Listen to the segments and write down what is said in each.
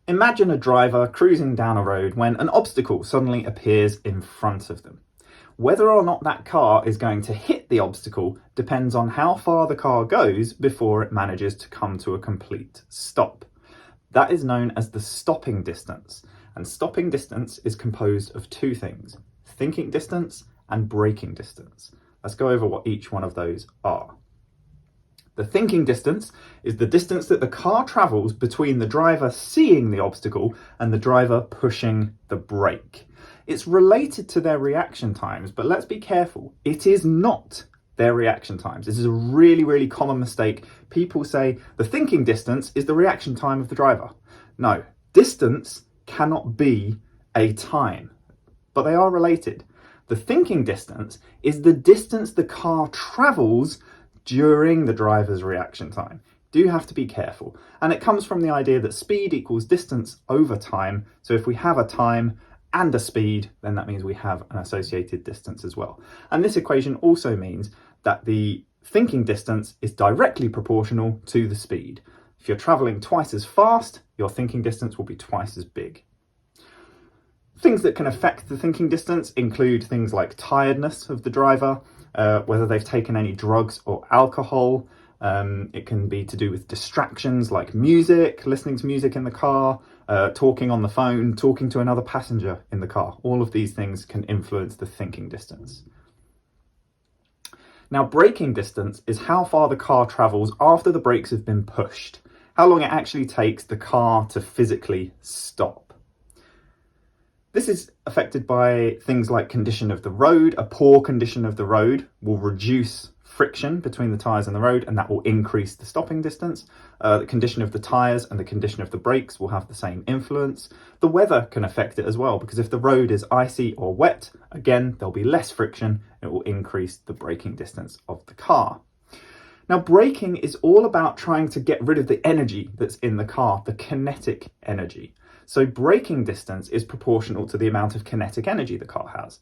Imagine a driver cruising down a road when an obstacle suddenly appears in front of them. Whether or not that car is going to hit the obstacle depends on how far the car goes before it manages to come to a complete stop. That is known as the stopping distance, and stopping distance is composed of two things: thinking distance and braking distance. Let's go over what each one of those are. The thinking distance is the distance that the car travels between the driver seeing the obstacle and the driver pushing the brake. It's related to their reaction times, but let's be careful. It is not their reaction times. This is a really, really common mistake. People say the thinking distance is the reaction time of the driver. No, distance cannot be a time, but they are related. The thinking distance is the distance the car travels during the driver's reaction time. Do have to be careful. And it comes from the idea that speed equals distance over time. So if we have a time and a speed, then that means we have an associated distance as well. And this equation also means that the thinking distance is directly proportional to the speed. If you're traveling twice as fast, your thinking distance will be twice as big. Things that can affect the thinking distance include things like tiredness of the driver, whether they've taken any drugs or alcohol. It can be to do with distractions like music, listening to music in the car, talking on the phone, talking to another passenger in the car. All of these things can influence the thinking distance. Now, braking distance is how far the car travels after the brakes have been pushed, how long it actually takes the car to physically stop. This is affected by things like condition of the road. A poor condition of the road will reduce friction between the tyres and the road, and that will increase the stopping distance. The condition of the tyres and the condition of the brakes will have the same influence. The weather can affect it as well, because if the road is icy or wet, again, there'll be less friction. It will increase the braking distance of the car. Now, braking is all about trying to get rid of the energy that's in the car, the kinetic energy. So braking distance is proportional to the amount of kinetic energy the car has.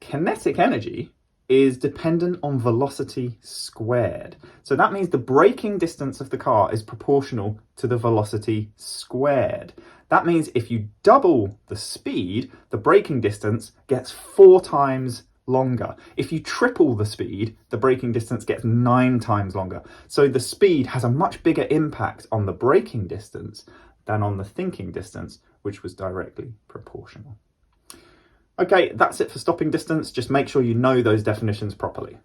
Kinetic energy is dependent on velocity squared. So that means the braking distance of the car is proportional to the velocity squared. That means if you double the speed, the braking distance gets 4 times longer. If you triple the speed, the braking distance gets 9 times longer. So the speed has a much bigger impact on the braking distance than on the thinking distance, which was directly proportional. Okay, that's it for stopping distance. Just make sure you know those definitions properly.